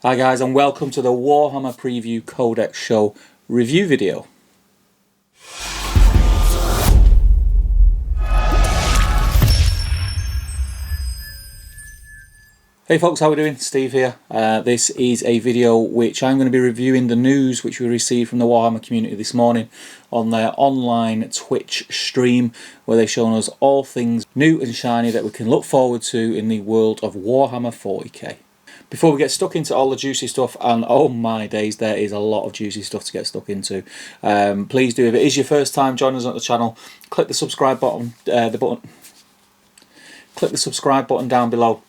Hi guys, and welcome to the Warhammer Preview Codex Show review video. Hey folks, how are we doing? Steve here. This is a video which I'm going to be reviewing the news which we received from the Warhammer community this morning on their online Twitch stream, where they've shown us all things new and shiny that we can look forward to in the world of Warhammer 40k. Before we get stuck into all the juicy stuff, and oh my days, there is a lot of juicy stuff to get stuck into. Please do, if it is your first time joining us on the channel, click the subscribe button. Click the subscribe button down below.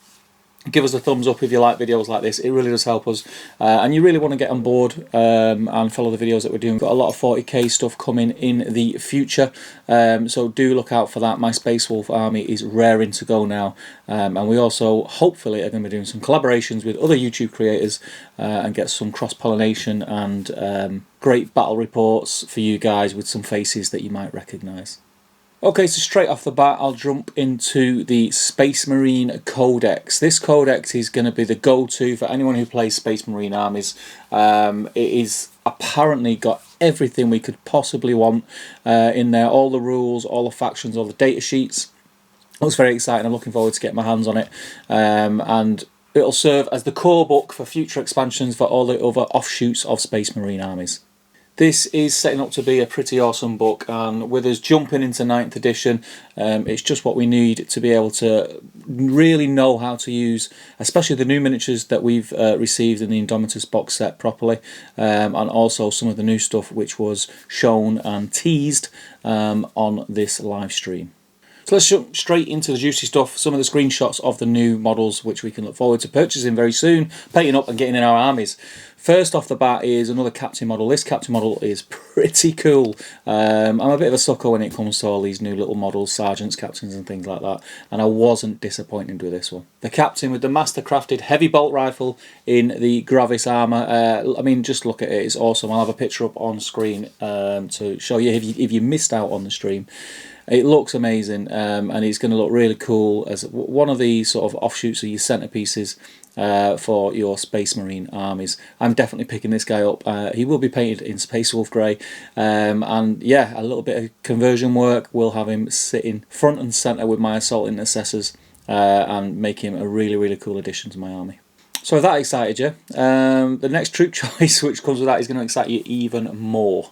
Give us a thumbs up if you like videos like this. It really does help us, and you really want to get on board and follow the videos that we're doing. We've got a lot of 40k stuff coming in the future, so do look out for that. My Space Wolf army is raring to go now, and we also hopefully are going to be doing some collaborations with other YouTube creators and get some cross-pollination and great battle reports for you guys with some faces that you might recognise. Okay, so straight off the bat, I'll jump into the Space Marine Codex. This Codex is going to be the go-to for anyone who plays Space Marine armies. It is apparently got everything we could possibly want in there. All the rules, all the factions, all the data sheets. Looks very exciting. I'm looking forward to getting my hands on it. And it'll serve as the core book for future expansions for all the other offshoots of Space Marine armies. This is setting up to be a pretty awesome book, and with us jumping into 9th edition, it's just what we need to be able to really know how to use, especially the new miniatures that we've received in the Indomitus box set properly, and also some of the new stuff which was shown and teased on this live stream. So let's jump straight into the juicy stuff, some of the screenshots of the new models which we can look forward to purchasing very soon, painting up and getting in our armies. First off the bat is another captain model. This captain model is pretty cool. I'm a bit of a sucker when it comes to all these new little models, sergeants, captains and things like that, and I wasn't disappointed with this one. The captain with the master crafted heavy bolt rifle in the Gravis armour. I mean, just look at it, it's awesome. I'll have a picture up on screen to show you if you missed out on the stream. It looks amazing, and it's going to look really cool as one of the sort of offshoots of your centerpieces for your Space Marine armies. I'm definitely picking this guy up. He will be painted in Space Wolf Grey, and yeah, a little bit of conversion work will have him sitting front and centre with my Assault Intercessors and make him a really cool addition to my army. So if that excited you, the next troop choice which comes with that is going to excite you even more.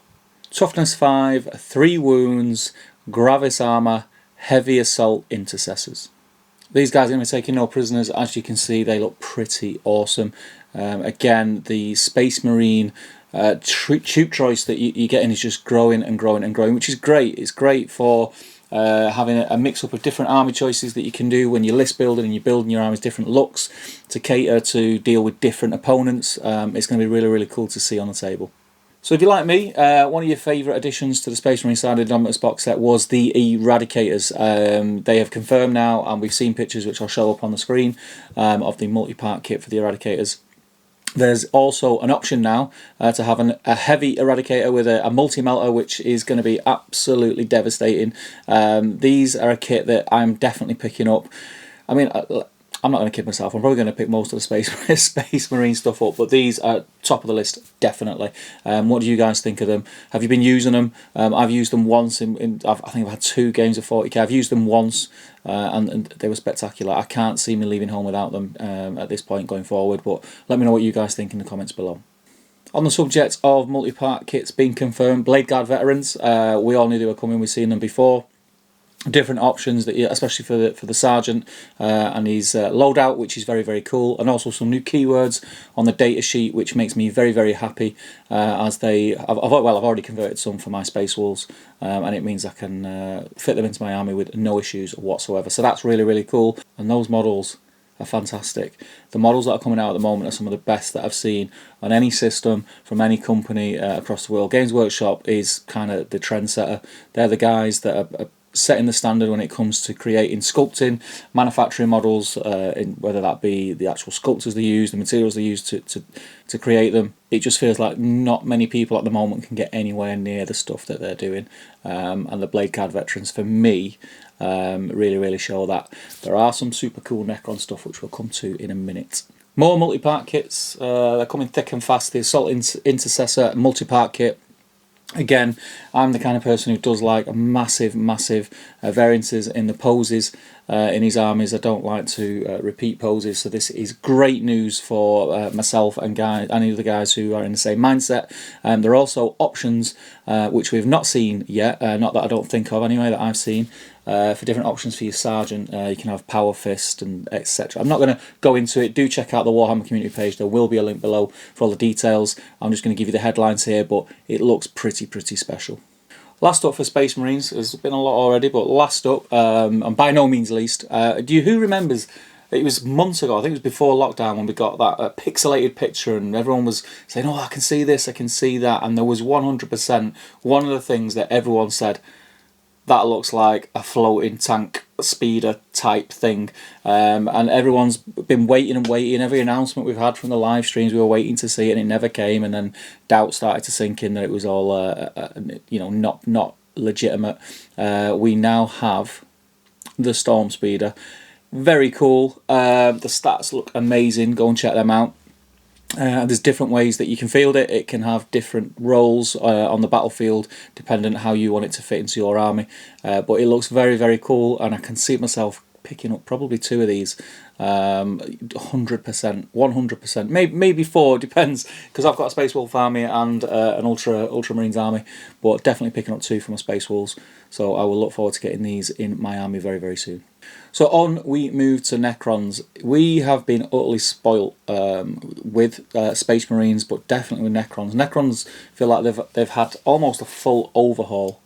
Toughness 5, 3 wounds, Gravis armour, heavy Assault Intercessors. These guys are going to be taking no prisoners. As you can see, they look pretty awesome. Again, the Space Marine troop choice that you're getting is just growing and growing and growing, which is great. It's great for having a mix-up of different army choices that you can do when you're list building and you're building your armies different looks to cater to deal with different opponents. It's going to be really cool to see on the table. So if you're like me, one of your favourite additions to the Space Marine side of the Indomitus box set was the Eradicators. They have confirmed now, and we've seen pictures which I'll show up on the screen of the multi-part kit for the Eradicators. There's also an option now to have a heavy Eradicator with a multi-melter, which is going to be absolutely devastating. These are a kit that I'm definitely picking up. I mean, I'm not going to kid myself, I'm probably going to pick most of the Space Marine stuff up, but these are top of the list, definitely. What do you guys think of them? Have you been using them? I've used them once, I think I've had 2 games of 40k. I've used them once, and they were spectacular. I can't see me leaving home without them at this point going forward, but let me know what you guys think in the comments below. On the subject of multi-part kits being confirmed, Blade Guard Veterans, we all knew they were coming, we've seen them before. Different options that especially for the sergeant and his loadout, which is very cool, and also some new keywords on the data sheet, which makes me very happy as I've already converted some for my Space Wolves, and it means I can fit them into my army with no issues whatsoever. So that's really cool, and those models are fantastic. The models that are coming out at the moment are some of the best that I've seen on any system from any company across the world. Games Workshop is kind of the trendsetter. They're the guys that are setting the standard when it comes to creating sculpting, manufacturing models, whether that be the actual sculptors they use, the materials they use to create them. It just feels like not many people at the moment can get anywhere near the stuff that they're doing, and the Blade Guard Veterans, for me, really show that. There are some super cool Necron stuff which we'll come to in a minute. More multi-part kits, they're coming thick and fast. The Assault Intercessor multi-part kit. Again, I'm the kind of person who does like massive variances in the poses in his armies. I don't like to repeat poses, so this is great news for myself and any of the guys who are in the same mindset. There are also options which we've not seen yet, not that I don't think of anyway, that I've seen. For different options for your sergeant, you can have Power Fist and etc. I'm not going to go into it. Do check out the Warhammer community page. There will be a link below for all the details. I'm just going to give you the headlines here, but it looks pretty special. Last up for Space Marines, there's been a lot already, but last up, and by no means least, who remembers? It was months ago, I think it was before lockdown, when we got that pixelated picture and everyone was saying, oh, I can see this, I can see that, and there was 100% one of the things that everyone said, that looks like a floating tank speeder type thing, and everyone's been waiting and waiting. Every announcement we've had from the live streams, we were waiting to see it, and it never came. And then doubt started to sink in that it was all, not legitimate. We now have the Storm Speeder. Very cool. The stats look amazing. Go and check them out. There's different ways that you can field it. It can have different roles on the battlefield depending on how you want it to fit into your army, but it looks very cool, and I can see myself picking up probably 2 of these, 100%, maybe 4, depends, because I've got a Space Wolf army and an Ultramarines army, but definitely picking up 2 from a Space Wolves, so I will look forward to getting these in my army very soon. So on we move to Necrons. We have been utterly spoilt with Space Marines, but definitely with Necrons. Necrons feel like they've had almost a full overhaul,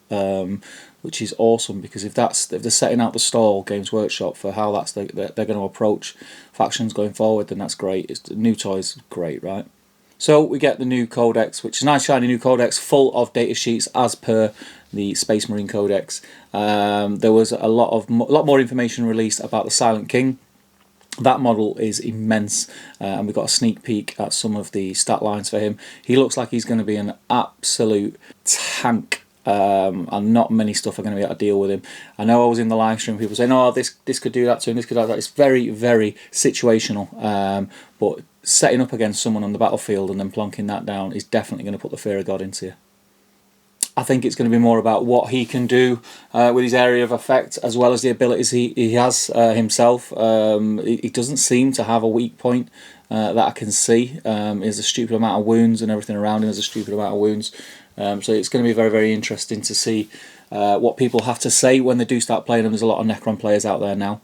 which is awesome, because if they're setting out the stall, Games Workshop, for how they're going to approach factions going forward, then that's great. The new toys, great, right? So we get the new Codex, which is a nice shiny new Codex full of data sheets as per the Space Marine Codex. There was a lot more information released about the Silent King. That model is immense, and we got a sneak peek at some of the stat lines for him. He looks like he's going to be an absolute tank, and not many stuff are going to be able to deal with him. I know I was in the live stream, people saying, oh, this could do that to him, this could do that. It's very situational, but setting up against someone on the battlefield and then plonking that down is definitely going to put the fear of God into you. I think it's going to be more about what he can do with his area of effect, as well as the abilities he has himself. He doesn't seem to have a weak point that I can see. He has a stupid amount of wounds, and everything around him has a stupid amount of wounds. So it's going to be very interesting to see what people have to say when they do start playing them. There's a lot of Necron players out there now.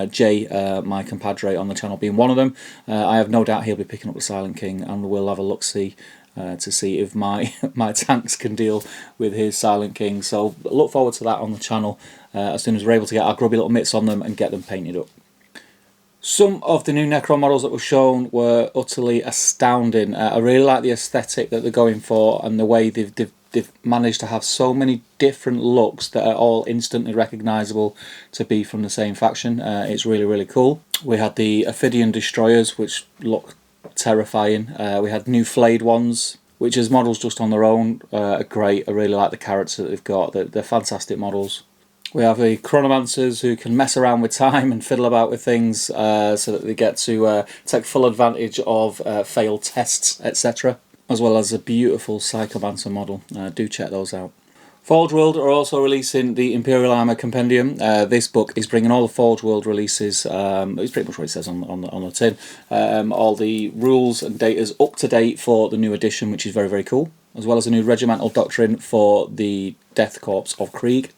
Jay, my compadre on the channel, being one of them. I have no doubt he'll be picking up the Silent King, and we'll have a look-see to see if my tanks can deal with his Silent King. So look forward to that on the channel as soon as we're able to get our grubby little mitts on them and get them painted up. Some of the new Necron models that were shown were utterly astounding. I really like the aesthetic that they're going for, and the way they've managed to have so many different looks that are all instantly recognisable to be from the same faction. It's really cool. We had the Ophidian Destroyers, which look terrifying. We had new flayed ones, which as models just on their own are great. I really like the characters that they've got. They're fantastic models. We have the Chronomancers, who can mess around with time and fiddle about with things so that they get to take full advantage of failed tests, etc. As well as a beautiful Psychomancer model. Do check those out. Forge World are also releasing the Imperial Armour Compendium. This book is bringing all the Forge World releases, it's pretty much what it says on the tin, all the rules and datas up to date for the new edition, which is very cool, as well as a new regimental doctrine for the Death Corps of Krieg,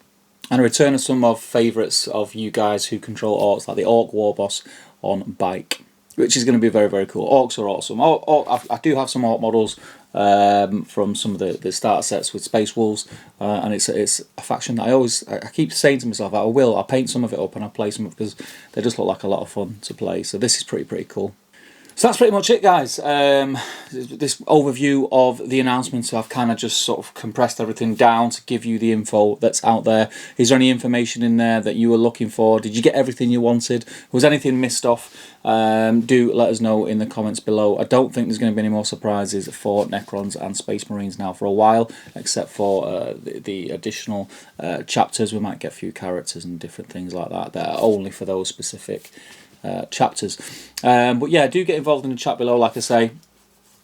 and a return of some of favourites of you guys who control orcs, like the Orc War Boss on bike, which is going to be very cool. Orcs are awesome. I do have some Orc models from some of the starter sets with Space Wolves, and it's a faction that I keep saying to myself, I'll paint some of it up and I'll play some of it, because they just look like a lot of fun to play. So this is pretty cool. So that's pretty much it, guys. This overview of the announcements, I've kind of just sort of compressed everything down to give you the info that's out there. Is there any information in there that you were looking for? Did you get everything you wanted? Was anything missed off? Do let us know in the comments below. I don't think there's going to be any more surprises for Necrons and Space Marines now for a while, except for the additional chapters. We might get a few characters and different things like that that are only for those specific chapters. But yeah, do get involved in the chat below, like I say.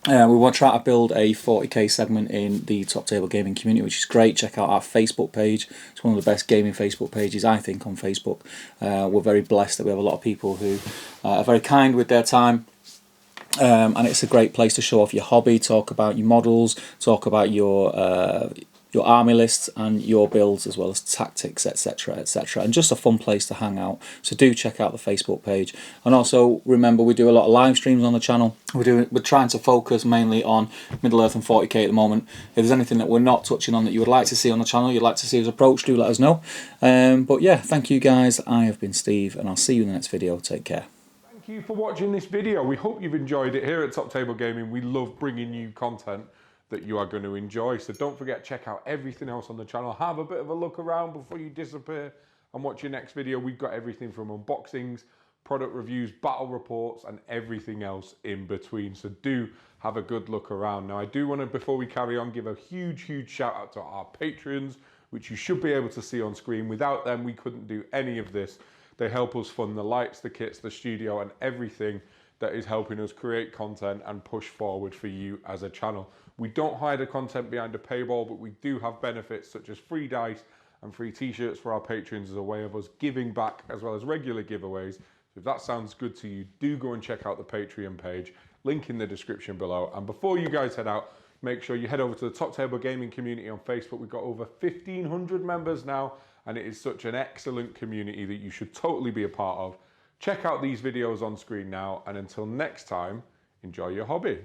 We want to try to build a 40k segment in the Top Table Gaming community, which is great. Check out our Facebook page. It's one of the best gaming Facebook pages, I think, on Facebook. We're very blessed that we have a lot of people who are very kind with their time. And it's a great place to show off your hobby, talk about your models, talk about your army lists and your builds, as well as tactics, etc, etc, and just a fun place to hang out. So do check out the Facebook page. And also remember, we do a lot of live streams on the channel. We're trying to focus mainly on Middle-earth and 40k at the moment. If there's anything that we're not touching on that you would like to see on the channel, you'd like to see us approach, do let us know. But yeah, thank you guys. I have been Steve, and I'll see you in the next video. Take care. Thank you for watching this video. We hope you've enjoyed it. Here at Top Table Gaming, we love bringing you content that you are going to enjoy. So don't forget, check out everything else on the channel. Have a bit of a look around before you disappear and watch your next video. We've got everything from unboxings, product reviews, battle reports, and everything else in between. So do have a good look around. Now, I do want to, before we carry on, give a huge shout out to our patrons, which you should be able to see on screen. Without them, we couldn't do any of this. They help us fund the lights, the kits, the studio, and everything that is helping us create content and push forward for you as a channel. We don't hide the content behind a paywall, but we do have benefits such as free dice and free t-shirts for our patrons as a way of us giving back, as well as regular giveaways. So if that sounds good to you, do go and check out the Patreon page, link in the description below. And before you guys head out, make sure you head over to the Top Table Gaming community on Facebook. We've got over 1,500 members now, and it is such an excellent community that you should totally be a part of. Check out these videos on screen now, and until next time, enjoy your hobby.